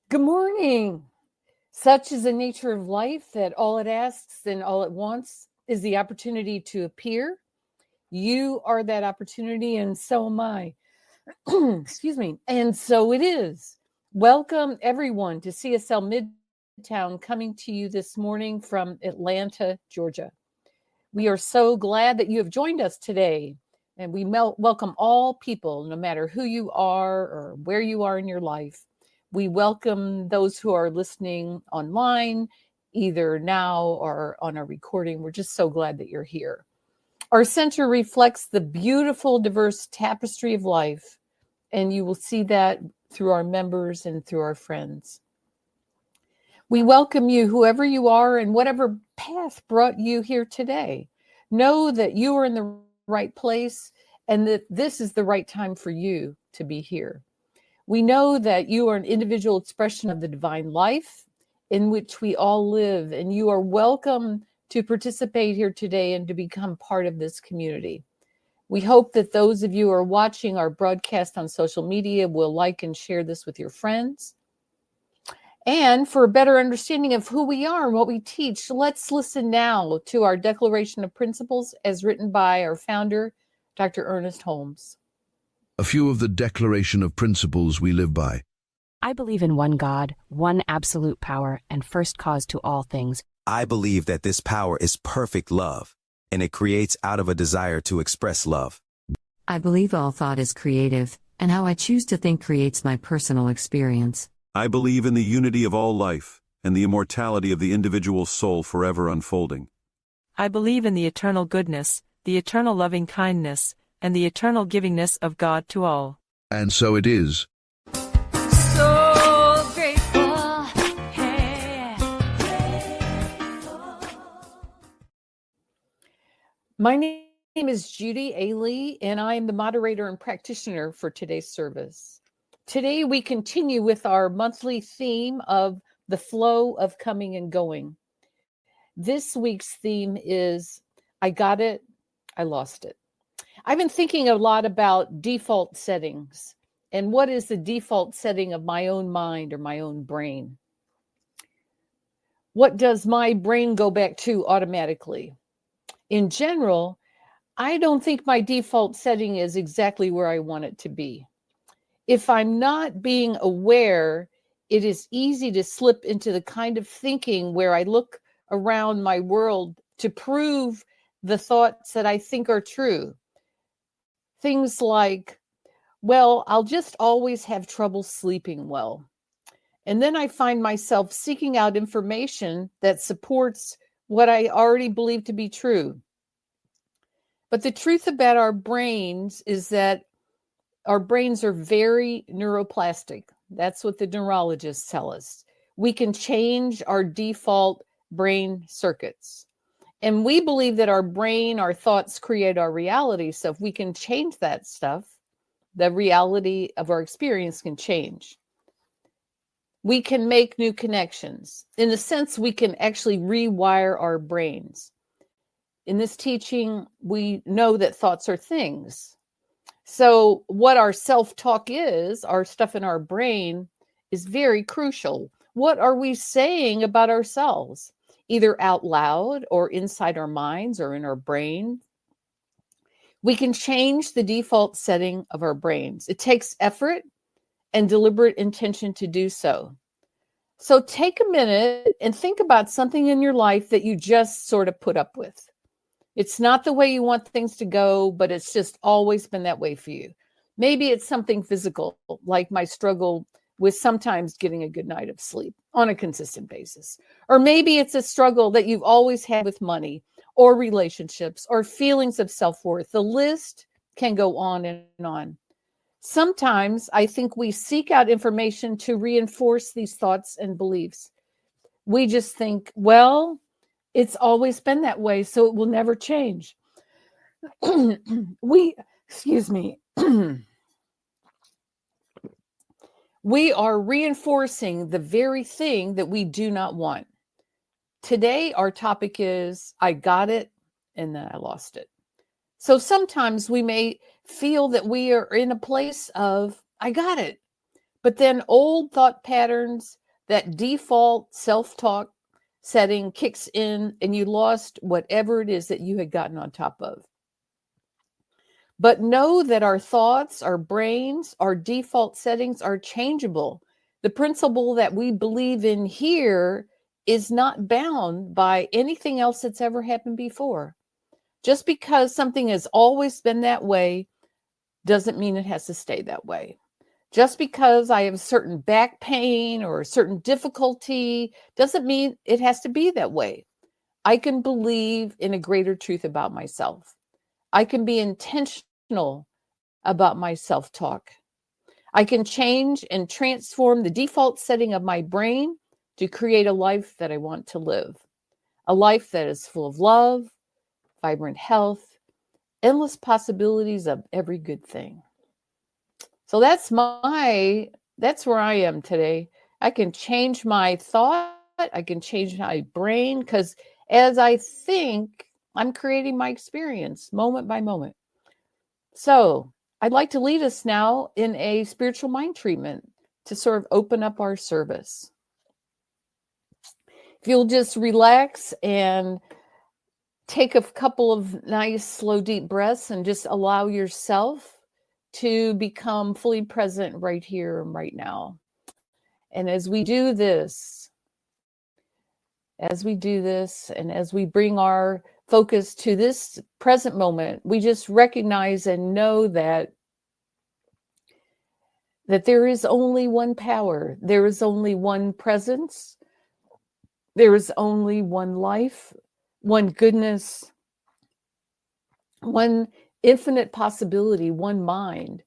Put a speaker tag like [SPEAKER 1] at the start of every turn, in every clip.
[SPEAKER 1] Good morning. Such is the nature of life that all it asks and all it wants is the opportunity to appear. You are that opportunity, and so am I. Excuse me. And so it is. Welcome, everyone, to CSL Midtown coming to you this morning from Atlanta, Georgia. We are so glad that you have joined us today. And we welcome all people, no matter who you are or where you are in your life. We welcome those who are listening online, either now or on a recording. We're just so glad that you're here. Our center reflects the beautiful, diverse tapestry of life, and you will see that through our members and through our friends. We welcome you, whoever you are, and whatever path brought you here today. Know that you are in the right place and that this is the right time for you to be here. We know that you are an individual expression of the divine life in which we all live, and you are welcome to participate here today and to become part of this community. We hope that those of you who are watching our broadcast on social media will like and share this with your friends. And for a better understanding of who we are and what we teach, let's listen now to our Declaration of Principles as written by our founder, Dr. Ernest Holmes.
[SPEAKER 2] A few of the Declaration of Principles we live by.
[SPEAKER 3] I believe in one God, one absolute power, and first cause to all things.
[SPEAKER 4] I believe that this power is perfect love, and it creates out of a desire to express love.
[SPEAKER 5] I believe all thought is creative, and how I choose to think creates my personal experience.
[SPEAKER 6] I believe in the unity of all life, and the immortality of the individual soul forever unfolding.
[SPEAKER 7] I believe in the eternal goodness, the eternal loving kindness, and the eternal givingness of God to all.
[SPEAKER 2] And so it is.
[SPEAKER 1] So grateful. My name is Judy A. Lee, and I am the moderator and practitioner for today's service. Today, we continue with our monthly theme of the flow of coming and going. This week's theme is I got it, I lost it. I've been thinking a lot about default settings and what is the default setting of my own mind or my own brain. What does my brain go back to automatically? In general, I don't think my default setting is exactly where I want it to be. If I'm not being aware, it is easy to slip into the kind of thinking where I look around my world to prove the thoughts that I think are true. Things like, well, I'll just always have trouble sleeping well. And then I find myself seeking out information that supports what I already believe to be true. But the truth about our brains is that our brains are very neuroplastic. That's what the neurologists tell us. We can change our default brain circuits. And we believe that our brain, our thoughts create our reality. So if we can change that stuff, the reality of our experience can change. We can make new connections. In a sense, we can actually rewire our brains. In this teaching, we know that thoughts are things. So what our self-talk is, our stuff in our brain, is very crucial. What are we saying about ourselves, either out loud or inside our minds or in our brain? We can change the default setting of our brains. It takes effort and deliberate intention to do so. So take a minute and think about something in your life that you just sort of put up with. It's not the way you want things to go, but it's just always been that way for you. Maybe it's something physical, like my struggle with sometimes getting a good night of sleep on a consistent basis. Or maybe it's a struggle that you've always had with money or relationships or feelings of self-worth. The list can go on and on. Sometimes I think we seek out information to reinforce these thoughts and beliefs. We just think, well, it's always been that way, so it will never change. We are reinforcing the very thing that we do not want. Today, our topic is, I got it, and then I lost it. So sometimes we may feel that we are in a place of, I got it, But then old thought patterns, that default self-talk setting kicks in and you lost whatever it is that you had gotten on top of. But know that our thoughts, our brains, our default settings are changeable. The principle that we believe in here is not bound by anything else that's ever happened before. Just because something has always been that way doesn't mean it has to stay that way. Just because I have a certain back pain or a certain difficulty doesn't mean it has to be that way. I can believe in a greater truth about myself. I can be intentional about my self-talk. I can change and transform the default setting of my brain to create a life that I want to live. A life that is full of love, vibrant health, endless possibilities of every good thing. So that's where I am today. I can change my thought. I can change my brain, because as I think, I'm creating my experience moment by moment. So I'd like to lead us now in a spiritual mind treatment to sort of open up our service. If you'll just relax and take a couple of nice, slow, deep breaths and just allow yourself to become fully present right here and right now. And as we do this, and as we bring our focus to this present moment, we just recognize and know that there is only one power, there is only one presence, there is only one life, one goodness, one infinite possibility, one mind.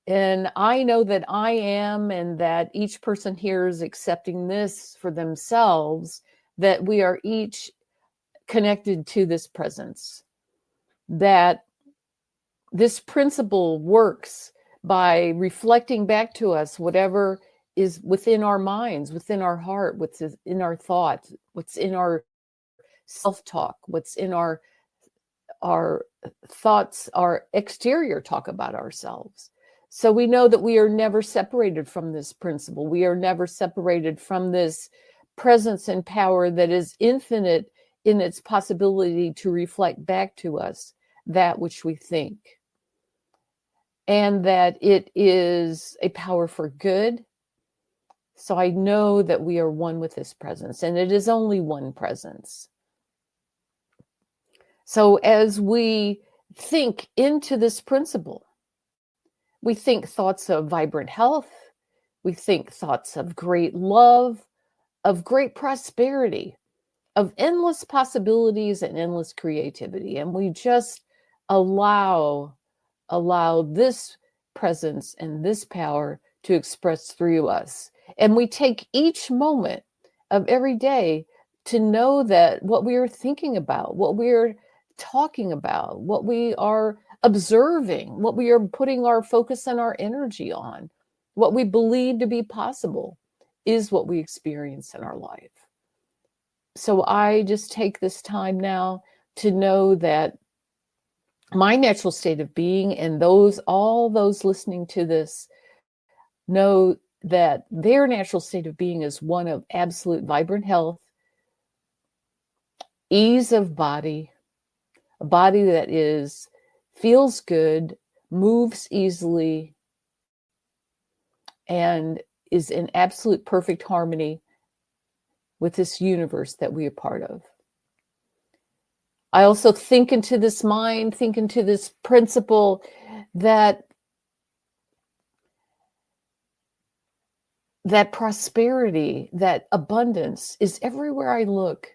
[SPEAKER 1] And I know that I am, and that each person here is accepting this for themselves, that we are each connected to this presence, that this principle works by reflecting back to us whatever is within our minds, within our heart, what's in our thoughts, what's in our self-talk, what's in our thoughts, our exterior talk about ourselves. So we know that we are never separated from this principle. We are never separated from this presence and power that is infinite in its possibility to reflect back to us that which we think. And that it is a power for good. So I know that we are one with this presence, and it is only one presence. So as we think into this principle, we think thoughts of vibrant health, we think thoughts of great love, of great prosperity, of endless possibilities and endless creativity. And we just allow this presence and this power to express through us. And we take each moment of every day to know that what we are thinking about, what we are talking about, what we are observing, what we are putting our focus and our energy on, what we believe to be possible is what we experience in our life. So I just take this time now to know that my natural state of being, and all those listening to this know that their natural state of being is one of absolute vibrant health, ease of body, a body that feels good, moves easily, and is in absolute perfect harmony with this universe that we are part of. I also think into this principle that prosperity, that abundance is everywhere I look,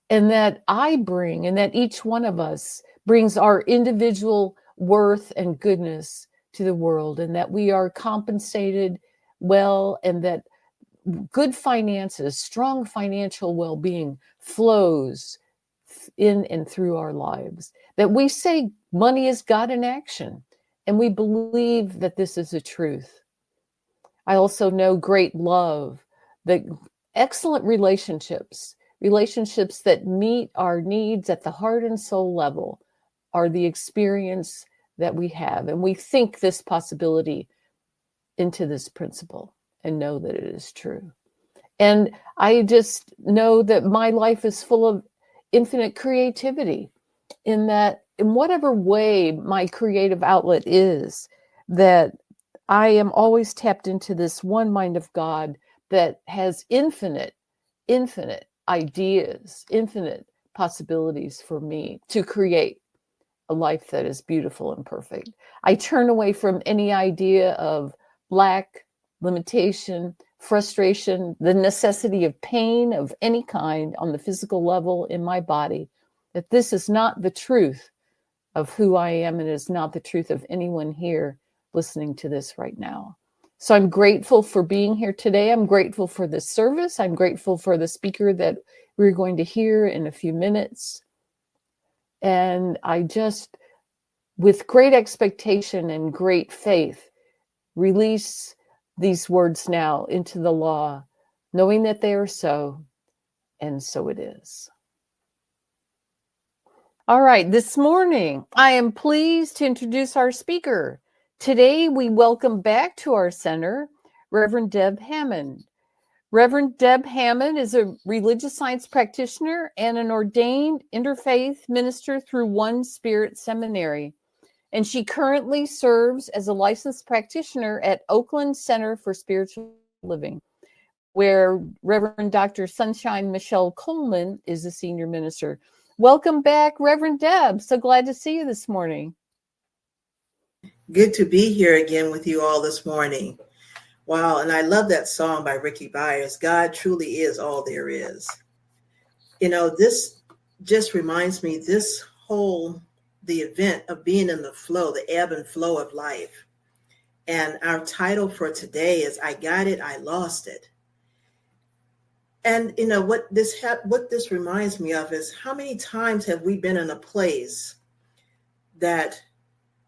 [SPEAKER 1] and that I bring, and that each one of us brings our individual worth and goodness to the world, and that we are compensated well, and that good finances, strong financial well-being flows in and through our lives. That we say money is God in action, and we believe that this is a truth. I also know great love, that excellent relationships that meet our needs at the heart and soul level are the experience that we have. And we think this possibility into this principle. and know that it is true. And I just know that my life is full of infinite creativity, in that in whatever way my creative outlet is, that I am always tapped into this one mind of God that has infinite ideas, infinite possibilities for me to create a life that is beautiful and perfect. I turn away from any idea of lack, limitation, frustration, the necessity of pain of any kind on the physical level in my body, that this is not the truth of who I am, and is not the truth of anyone here listening to this right now. So I'm grateful for being here today. I'm grateful for this service. I'm grateful for the speaker that we're going to hear in a few minutes. And I just, with great expectation and great faith, release these words now into the law, knowing that they are so, and so it is. All right, this morning, I am pleased to introduce our speaker. Today, we welcome back to our center, Reverend Deb Hammond. Reverend Deb Hammond is a religious science practitioner and an ordained interfaith minister through One Spirit Seminary. And she currently serves as a licensed practitioner at Oakland Center for Spiritual Living, where Reverend Dr. Sunshine Michelle Coleman is a senior minister. Welcome back, Reverend Deb. So glad to see you this morning.
[SPEAKER 8] Good to be here again with you all this morning. Wow, and I love that song by Ricky Byers, God Truly Is All There Is. You know, this just reminds me, the event of being in the flow, the ebb and flow of life. And our title for today is, I Got It, I Lost It. And you know, what this reminds me of is, how many times have we been in a place that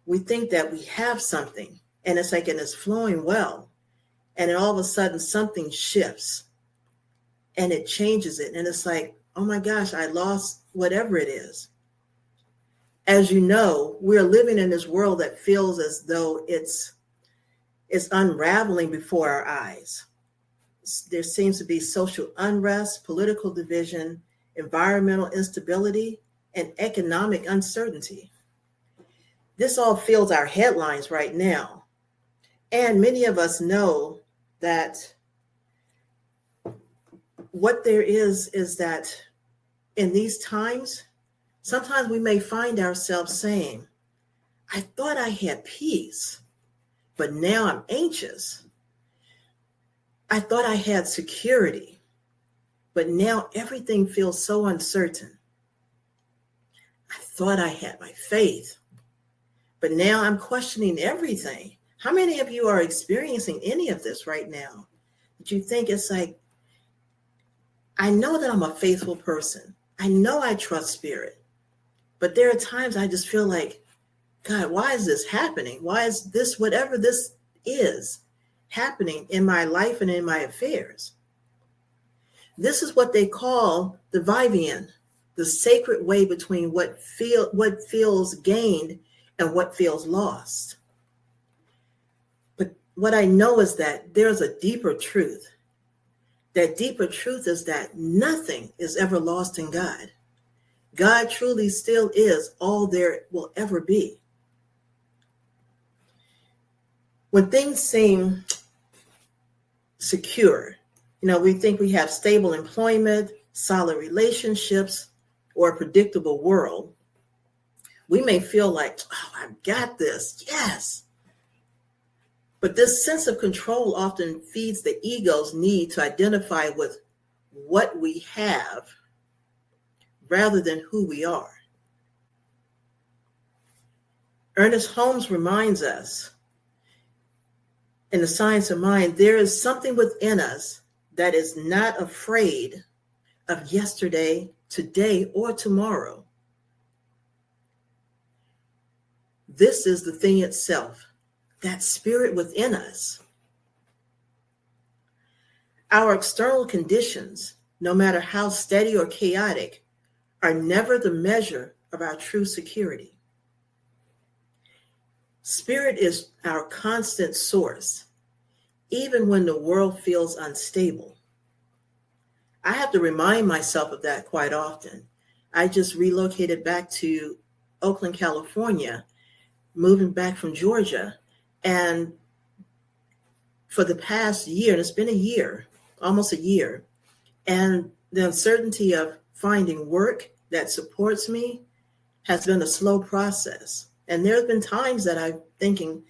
[SPEAKER 8] we think that we have something, and it's like, and it's flowing well, and then all of a sudden something shifts and it changes it, and it's like, oh my gosh, I lost whatever it is. As you know, we're living in this world that feels as though it's unraveling before our eyes. There seems to be social unrest, political division, environmental instability, and economic uncertainty. This all fills our headlines right now. And many of us know that what there is that in these times, sometimes we may find ourselves saying, I thought I had peace, but now I'm anxious. I thought I had security, but now everything feels so uncertain. I thought I had my faith, but now I'm questioning everything. How many of you are experiencing any of this right now? That you think it's like, I know that I'm a faithful person. I know I trust spirit, but there are times I just feel like, God, why is this happening? Why is this, whatever this is, happening in my life and in my affairs? This is what they call the Vivian, the sacred way between what feels gained and what feels lost. But what I know is that there's a deeper truth. That deeper truth is that nothing is ever lost in God. God truly still is all there will ever be. When things seem secure, you know, we think we have stable employment, solid relationships, or a predictable world, we may feel like, oh, I've got this, yes. But this sense of control often feeds the ego's need to identify with what we have rather than who we are. Ernest Holmes reminds us, in The Science of Mind, there is something within us that is not afraid of yesterday, today, or tomorrow. This is the thing itself, that spirit within us. Our external conditions, no matter how steady or chaotic, are never the measure of our true security. Spirit is our constant source. even when the world feels unstable. I have to remind myself of that quite often. I just relocated back to Oakland, California, moving back from Georgia. And for the past year, and it's been a year, almost a year, and the uncertainty of finding work that supports me has been a slow process. And there have been times that I'm thinking,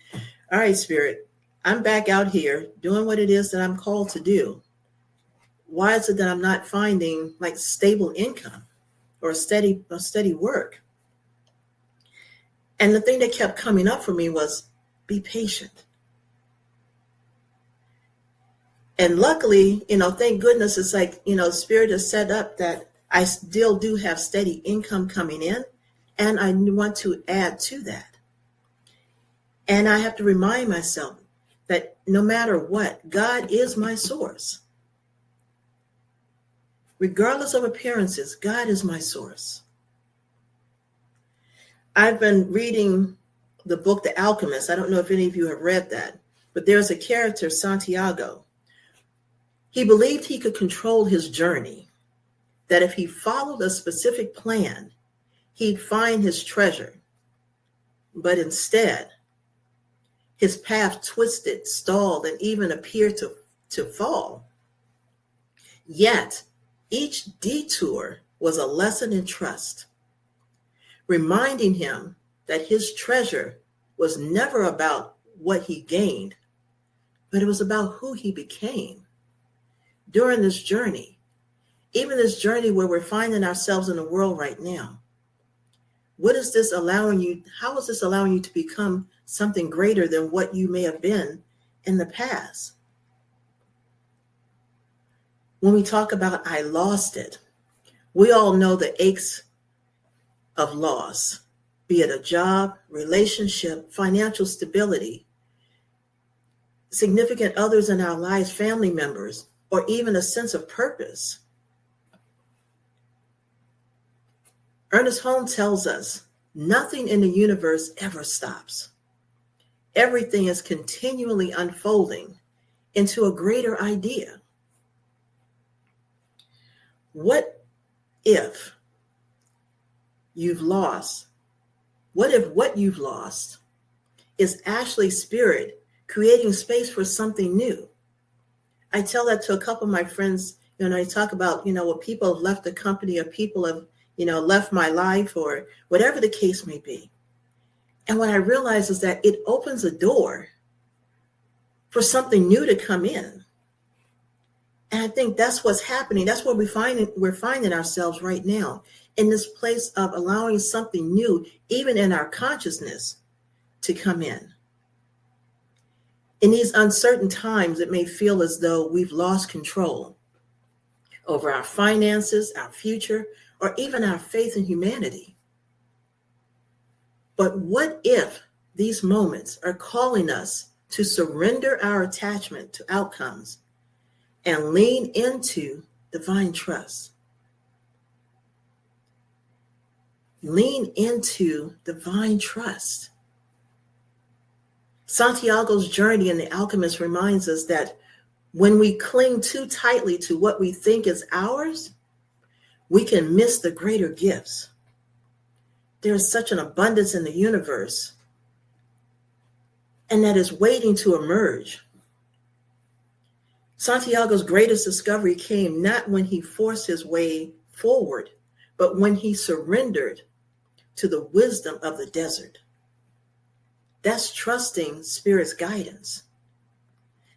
[SPEAKER 8] all right, Spirit, I'm back out here doing what it is that I'm called to do. Why is it that I'm not finding like stable income or a steady work? And the thing that kept coming up for me was be patient. And luckily, thank goodness it's like, Spirit has set up that I still do have steady income coming in, and I want to add to that. And I have to remind myself that no matter what, God is my source. Regardless of appearances, God is my source. I've been reading the book, The Alchemist. I don't know if any of you have read that, but there's a character, Santiago. He believed he could control his journey, that if he followed a specific plan, he'd find his treasure. But instead, his path twisted, stalled, and even appeared to fall. Yet, each detour was a lesson in trust, reminding him that his treasure was never about what he gained, but it was about who he became. During this journey, even this journey where we're finding ourselves in the world right now, what is this allowing you? How is this allowing you to become something greater than what you may have been in the past? When we talk about I lost it, we all know the aches of loss, be it a job, relationship, financial stability, significant others in our lives, family members, or even a sense of purpose. Ernest Holmes tells us nothing in the universe ever stops. Everything is continually unfolding into a greater idea. What if you've lost? What if what you've lost is actually Spirit creating space for something new? I tell that to a couple of my friends, I talk about, when people have left the company or people have, left my life or whatever the case may be. And what I realize is that it opens a door for something new to come in. And I think that's what's happening. That's what we're finding ourselves right now, in this place of allowing something new, even in our consciousness, to come in. In these uncertain times, it may feel as though we've lost control over our finances, our future, or even our faith in humanity. But what if these moments are calling us to surrender our attachment to outcomes and lean into divine trust? Lean into divine trust. Santiago's journey in The Alchemist reminds us that when we cling too tightly to what we think is ours, we can miss the greater gifts. There's such an abundance in the universe, and that is waiting to emerge. Santiago's greatest discovery came not when he forced his way forward, but when he surrendered to the wisdom of the desert. That's trusting Spirit's guidance.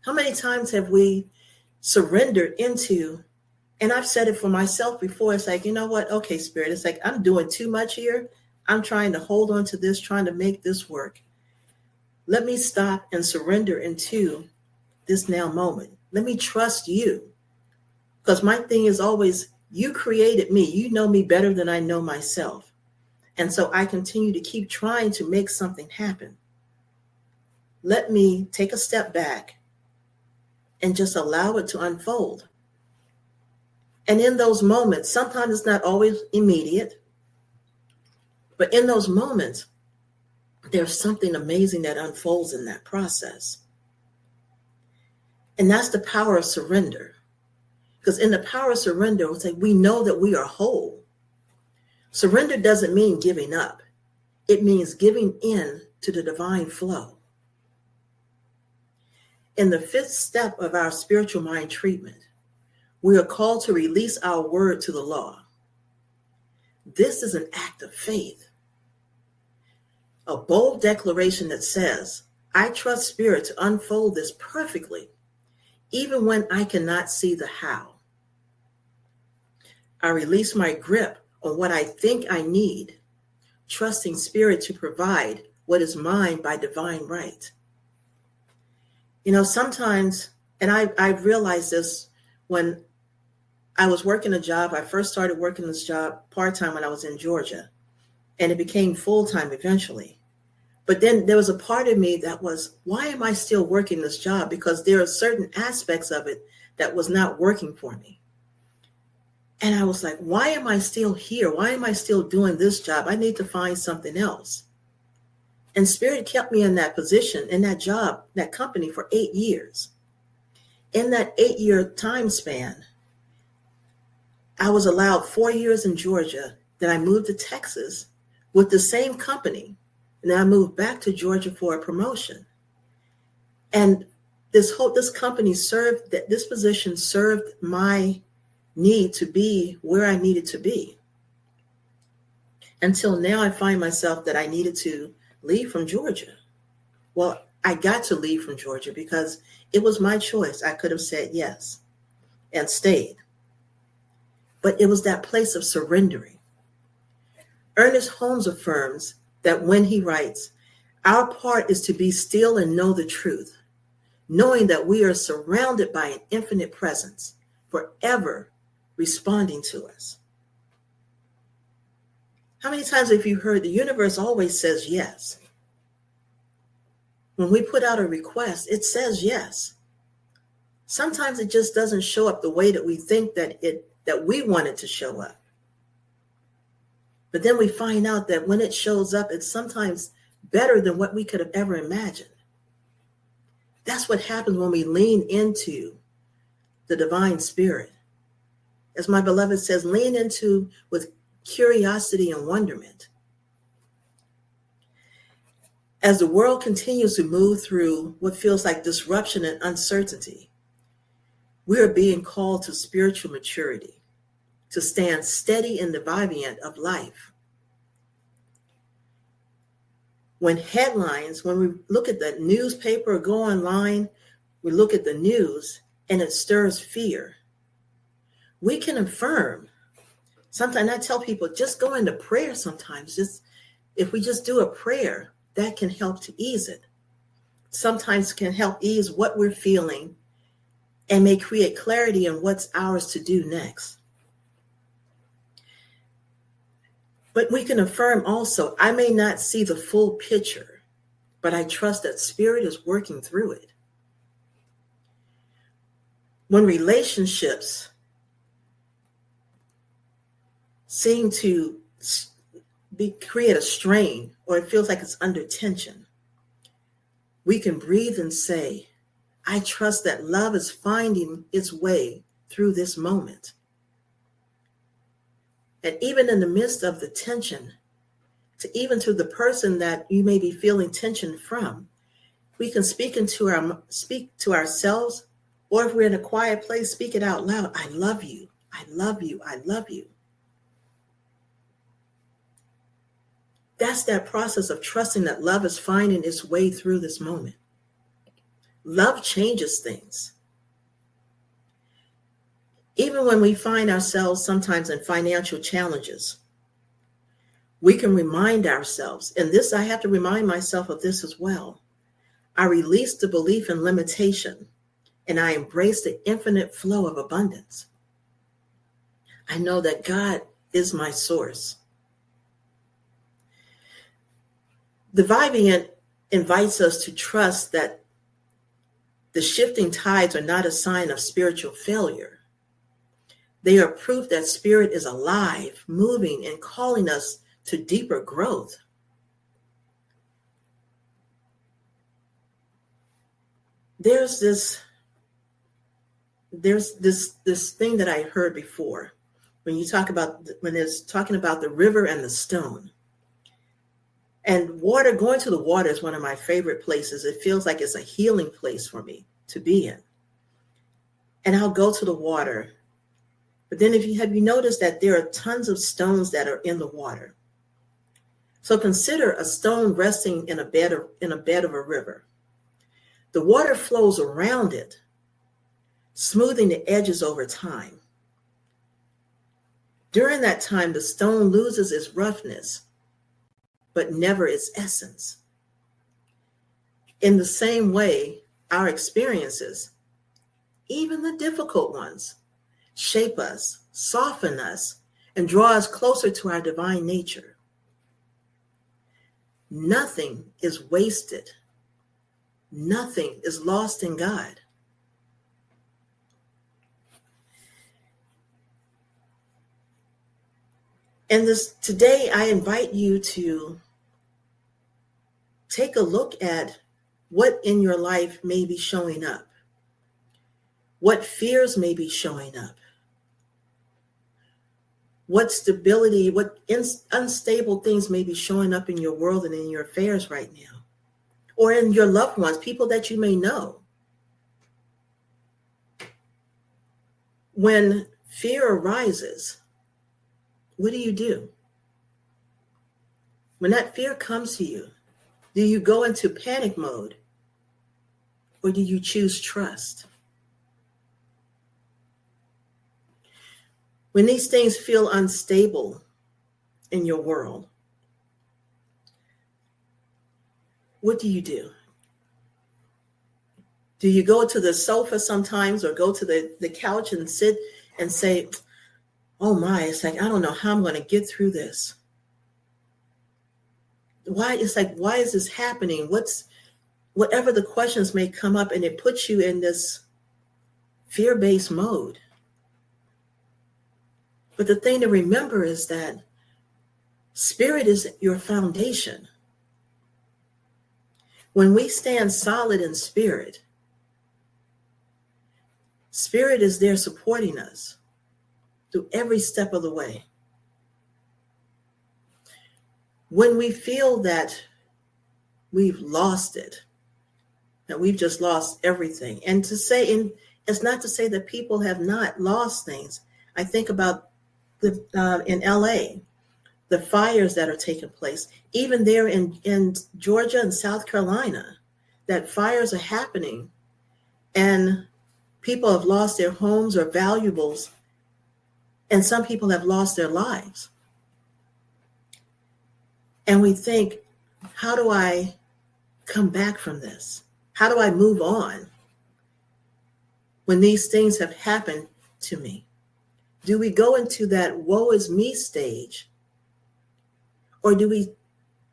[SPEAKER 8] How many times have we surrendered into, and I've said it for myself before, it's like, you know what? Okay, Spirit, it's like, I'm doing too much here. I'm trying to hold on to this, trying to make this work. Let me stop and surrender into this now moment. Let me trust you. Because my thing is always, you created me. You know me better than I know myself. And so I continue to keep trying to make something happen. Let me take a step back and just allow it to unfold. And in those moments, sometimes it's not always immediate, but in those moments, there's something amazing that unfolds in that process. And that's the power of surrender. Because in the power of surrender, we know that we are whole. Surrender doesn't mean giving up. It means giving in to the divine flow. In the fifth step of our spiritual mind treatment, we are called to release our word to the law. This is an act of faith, a bold declaration that says, I trust Spirit to unfold this perfectly, even when I cannot see the how. I release my grip on what I think I need, trusting Spirit to provide what is mine by divine right. Sometimes, and I realized this when I was working a job. I first started working this job part-time when I was in Georgia, and it became full-time eventually. But then there was a part of me that was, why am I still working this job? Because there are certain aspects of it that was not working for me. And I was like, why am I still here? Why am I still doing this job? I need to find something else. And Spirit kept me in that position, in that job, that company for 8 years. In that 8-year time span, I was allowed 4 years in Georgia. Then I moved to Texas with the same company. And then I moved back to Georgia for a promotion. And this company this position served my need to be where I needed to be. Until now, I find myself that I needed to leave from Georgia. Well, I got to leave from Georgia because it was my choice. I could have said yes and stayed. But it was that place of surrendering. Ernest Holmes affirms that when he writes, our part is to be still and know the truth, knowing that we are surrounded by an infinite presence, forever responding to us. How many times have you heard the universe always says yes? When we put out a request, it says yes. Sometimes it just doesn't show up the way that we think that we want it to show up. But then we find out that when it shows up, it's sometimes better than what we could have ever imagined. That's what happens when we lean into the divine spirit. As my beloved says, lean into with curiosity and wonderment. As the world continues to move through what feels like disruption and uncertainty, we are being called to spiritual maturity, to stand steady in the viviant of life. When we look at the newspaper or go online, we look at the news and it stirs fear. We can affirm. Sometimes I tell people, just go into prayer sometimes. If we just do a prayer, that can help to ease it. Sometimes can help ease what we're feeling and may create clarity in what's ours to do next. But we can affirm also, I may not see the full picture, but I trust that Spirit is working through it. When relationships seem to create a strain or it feels like it's under tension, we can breathe and say, I trust that love is finding its way through this moment. And even in the midst of the tension, to the person that you may be feeling tension from, we can speak to ourselves, or if we're in a quiet place, speak it out loud. I love you. I love you. I love you. That's that process of trusting that love is finding its way through this moment. Love changes things. Even when we find ourselves sometimes in financial challenges, we can remind ourselves, and this, I have to remind myself of this as well. I release the belief in limitation, and I embrace the infinite flow of abundance. I know that God is my source. The Vivian invites us to trust that the shifting tides are not a sign of spiritual failure. They are proof that Spirit is alive, moving, and calling us to deeper growth. There's this there's this thing that I heard before when it's talking about the river and the stone. And water, going to the water is one of my favorite places. It feels like it's a healing place for me to be in. And I'll go to the water. But then have you noticed that there are tons of stones that are in the water? So consider a stone resting in a bed of a river. The water flows around it, smoothing the edges over time. During that time, the stone loses its roughness, but never its essence. In the same way, our experiences, even the difficult ones, shape us, soften us, and draw us closer to our divine nature. Nothing is wasted. Nothing is lost in God. And today, I invite you to take a look at what in your life may be showing up, what fears may be showing up, what stability, what unstable things may be showing up in your world and in your affairs right now, or in your loved ones, people that you may know. When fear arises, what do? When that fear comes to you, do you go into panic mode, or do you choose trust? When these things feel unstable in your world, what do? Do you go to the sofa sometimes, or go to the couch and sit and say, oh my, it's like, I don't know how I'm going to get through this. Why is this happening? Whatever the questions may come up, and it puts you in this fear-based mode. But the thing to remember is that spirit is your foundation. When we stand solid in spirit, spirit is there supporting us through every step of the way. When we feel that we've lost it, that we've just lost everything, and it's not to say that people have not lost things. I think about in LA, the fires that are taking place, even there in Georgia and South Carolina, that fires are happening, and people have lost their homes or valuables, and some people have lost their lives. And we think, how do I come back from this? How do I move on when these things have happened to me? Do we go into that woe is me stage? Or do we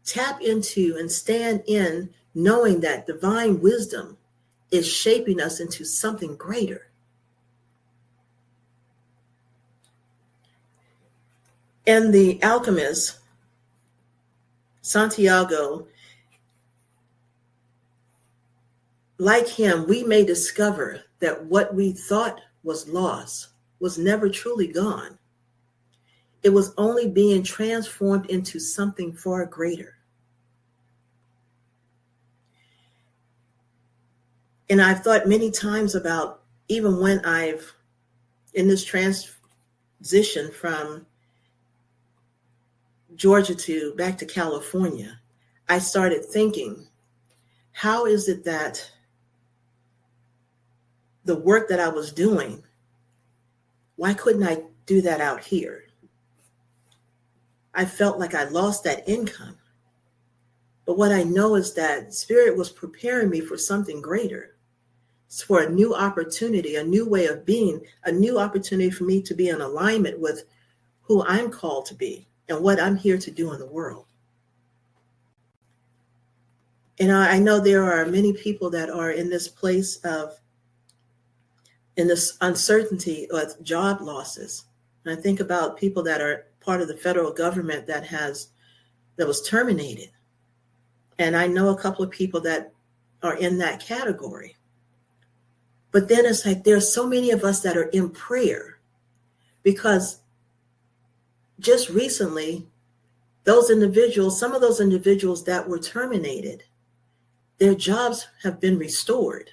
[SPEAKER 8] tap into and stand in knowing that divine wisdom is shaping us into something greater? And the alchemist, Santiago, like him, we may discover that what we thought was lost was never truly gone. It was only being transformed into something far greater. And I've thought many times about, even when in this transition from Georgia back to California, I started thinking, how is it that the work that I was doing, why couldn't I do that out here? I felt like I lost that income. But what I know is that Spirit was preparing me for something greater. It's for a new opportunity, a new way of being, a new opportunity for me to be in alignment with who I'm called to be and what I'm here to do in the world. And I know there are many people that are in this place in this uncertainty of job losses. And I think about people that are part of the federal government that was terminated. And I know a couple of people that are in that category. But then it's like there's so many of us that are in prayer because just recently, some of those individuals that were terminated, their jobs have been restored.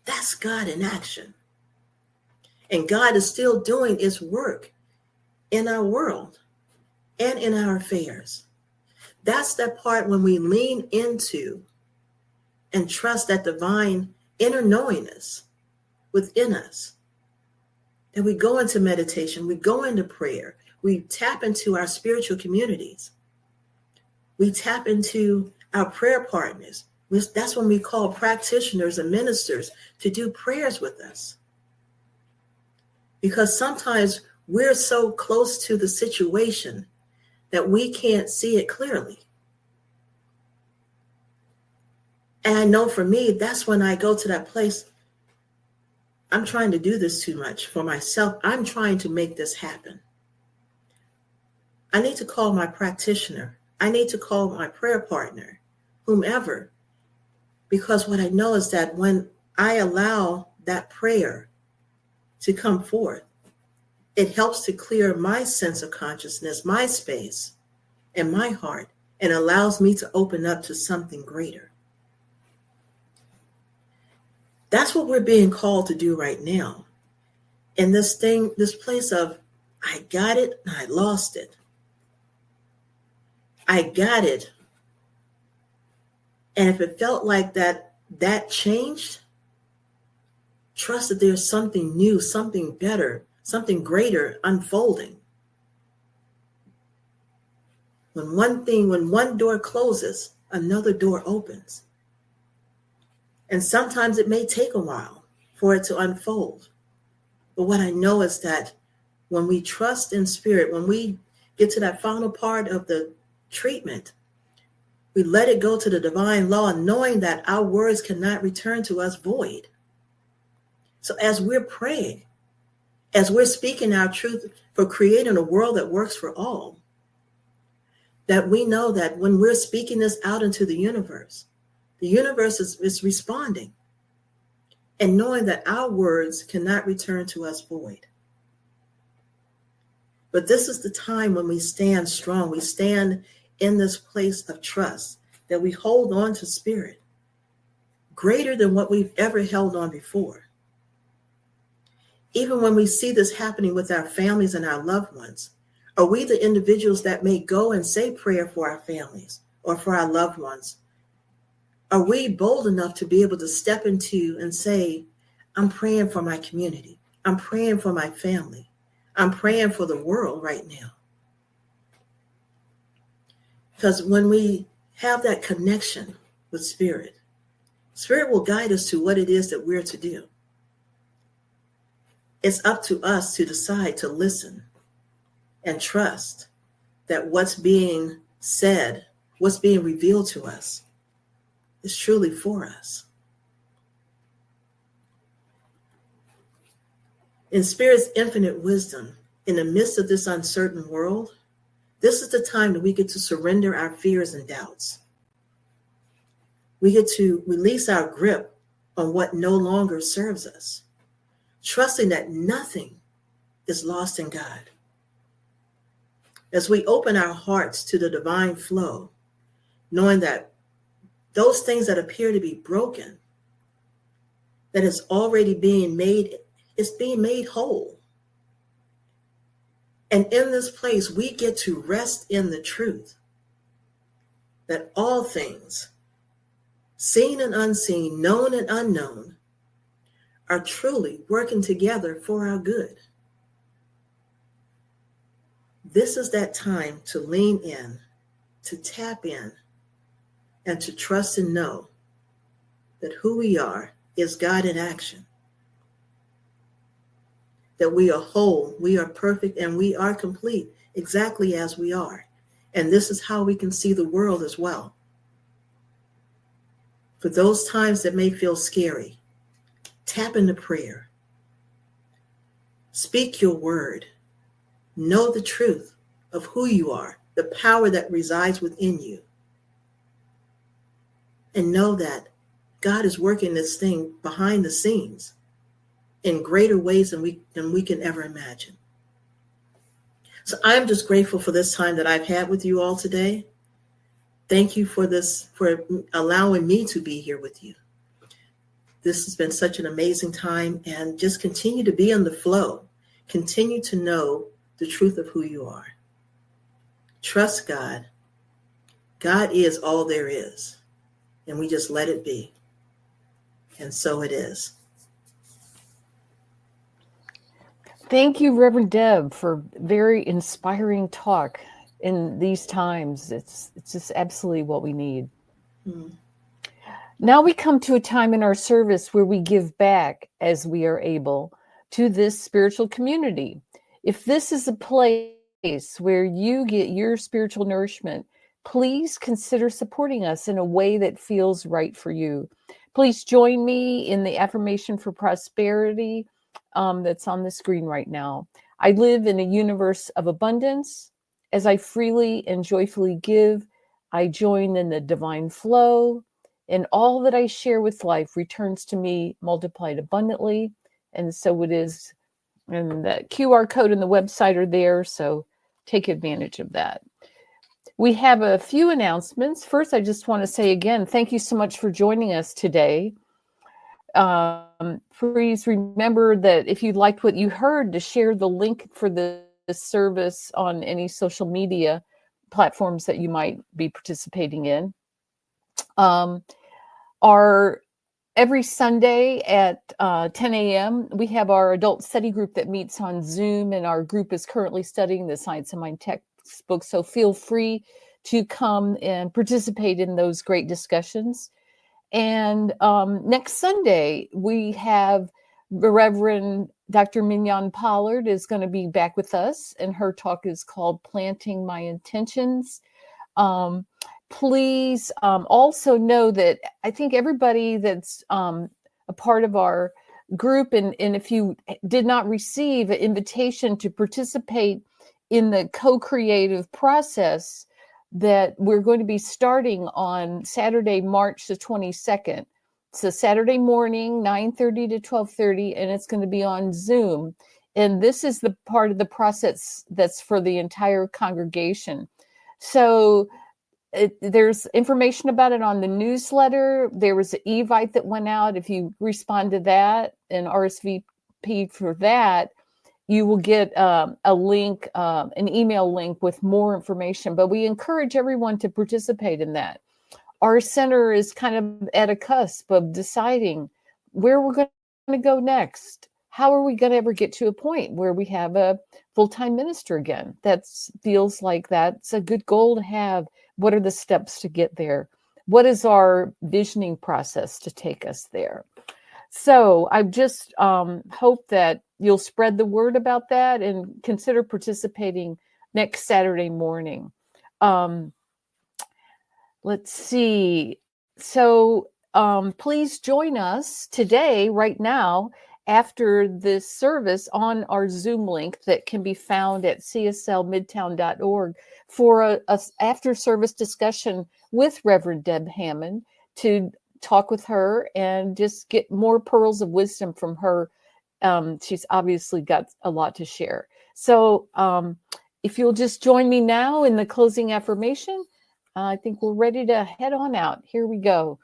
[SPEAKER 8] That's God in action. And God is still doing his work in our world and in our affairs. That's that part when we lean into and trust that divine inner knowingness within us. And we go into meditation, we go into prayer, we tap into our spiritual communities. We tap into our prayer partners. That's when we call practitioners and ministers to do prayers with us. Because sometimes we're so close to the situation that we can't see it clearly. And I know for me, that's when I go to that place. I'm trying to do this too much for myself. I'm trying to make this happen. I need to call my practitioner. I need to call my prayer partner, whomever, because what I know is that when I allow that prayer to come forth, it helps to clear my sense of consciousness, my space, and my heart, and allows me to open up to something greater. That's what we're being called to do right now. In this place of, I got it, and I lost it. I got it. And if it felt like that changed, trust that there's something new, something better, something greater unfolding. When one door closes, another door opens. And sometimes it may take a while for it to unfold. But what I know is that when we trust in spirit, when we get to that final part of the treatment, we let it go to the divine law, knowing that our words cannot return to us void. So as we're praying, as we're speaking our truth for creating a world that works for all, that we know that when we're speaking this out into the universe is responding, and knowing that our words cannot return to us void. But this is the time when we stand strong. We stand in this place of trust, that we hold on to spirit greater than what we've ever held on before. Even when we see this happening with our families and our loved ones, are we the individuals that may go and say prayer for our families or for our loved ones? Are we bold enough to be able to step into and say, I'm praying for my community. I'm praying for my family. I'm praying for the world right now. Because when we have that connection with Spirit will guide us to what it is that we're to do. It's up to us to decide to listen and trust that what's being said, what's being revealed to us, is truly for us. In Spirit's infinite wisdom, in the midst of this uncertain world, this is the time that we get to surrender our fears and doubts. We get to release our grip on what no longer serves us, trusting that nothing is lost in God. As we open our hearts to the divine flow, knowing that those things that appear to be broken, that is already being made, is being made whole. And in this place, we get to rest in the truth that all things, seen and unseen, known and unknown, are truly working together for our good. This is that time to lean in, to tap in, and to trust and know that who we are is God in action. That we are whole, we are perfect, and we are complete exactly as we are. And this is how we can see the world as well. For those times that may feel scary, tap into prayer. Speak your word. Know the truth of who you are, the power that resides within you. And know that God is working this thing behind the scenes in greater ways than we can ever imagine. So I'm just grateful for this time that I've had with you all today. Thank you for allowing me to be here with you. This has been such an amazing time, and just continue to be in the flow. Continue to know the truth of who you are. Trust God. God is all there is, and we just let it be. And so it is.
[SPEAKER 1] Thank you, Reverend Deb, for very inspiring talk in these times. It's just absolutely what we need. Now we come to a time in our service where we give back as we are able to this spiritual community. If this is a place where you get your spiritual nourishment, please consider supporting us in a way that feels right for you. Please join me in the affirmation for prosperity that's on the screen right now. I live in a universe of abundance. As I freely and joyfully give, I join in the divine flow, and all that I share with life returns to me multiplied abundantly. And so it is. And the QR code and the website are there, so take advantage of that. We have a few announcements. First, I just want to say again, thank you so much for joining us today. Please remember that if you liked what you heard, to share the link for the service on any social media platforms that you might be participating in. Every Sunday at 10 a.m., we have our adult study group that meets on Zoom, and our group is currently studying the Science of Mind textbook. So feel free to come and participate in those great discussions. And next Sunday, we have the Reverend Dr. Mignon Pollard is going to be back with us, and her talk is called Planting My Intentions. Please also know that I think everybody that's a part of our group, and if you did not receive an invitation to participate in the co-creative process that we're going to be starting on Saturday, March the 22nd. It's a Saturday morning, 9:30 to 12:30, and it's going to be on Zoom. And this is the part of the process that's for the entire congregation. So there's information about it on the newsletter. There was an Evite that went out. If you respond to that and RSVP for that, you will get a link, an email link with more information. But we encourage everyone to participate in that. Our center is kind of at a cusp of deciding where we're going to go next. How are we going to ever get to a point where we have a full-time minister again? That feels like that's a good goal to have. What are the steps to get there? What is our visioning process to take us there? So I just hope that you'll spread the word about that and consider participating next Saturday morning. Let's see. So please join us today, right now, after this service on our Zoom link that can be found at cslmidtown.org for a after-service discussion with Reverend Deb Hammond to talk with her and just get more pearls of wisdom from her. She's obviously got a lot to share. So if you'll just join me now in the closing affirmation, I think we're ready to head on out. Here we go.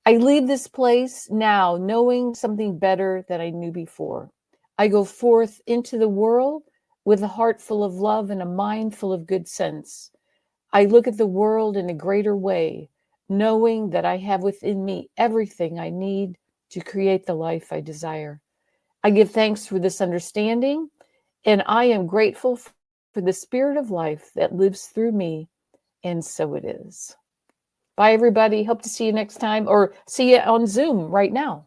[SPEAKER 1] I leave this place now knowing something better than I knew before. I go forth into the world with a heart full of love and a mind full of good sense. I look at the world in a greater way, knowing that I have within me everything I need to create the life I desire. I give thanks for this understanding, and I am grateful for the spirit of life that lives through me, and so it is. Bye, everybody. Hope to see you next time, or see you on Zoom right now.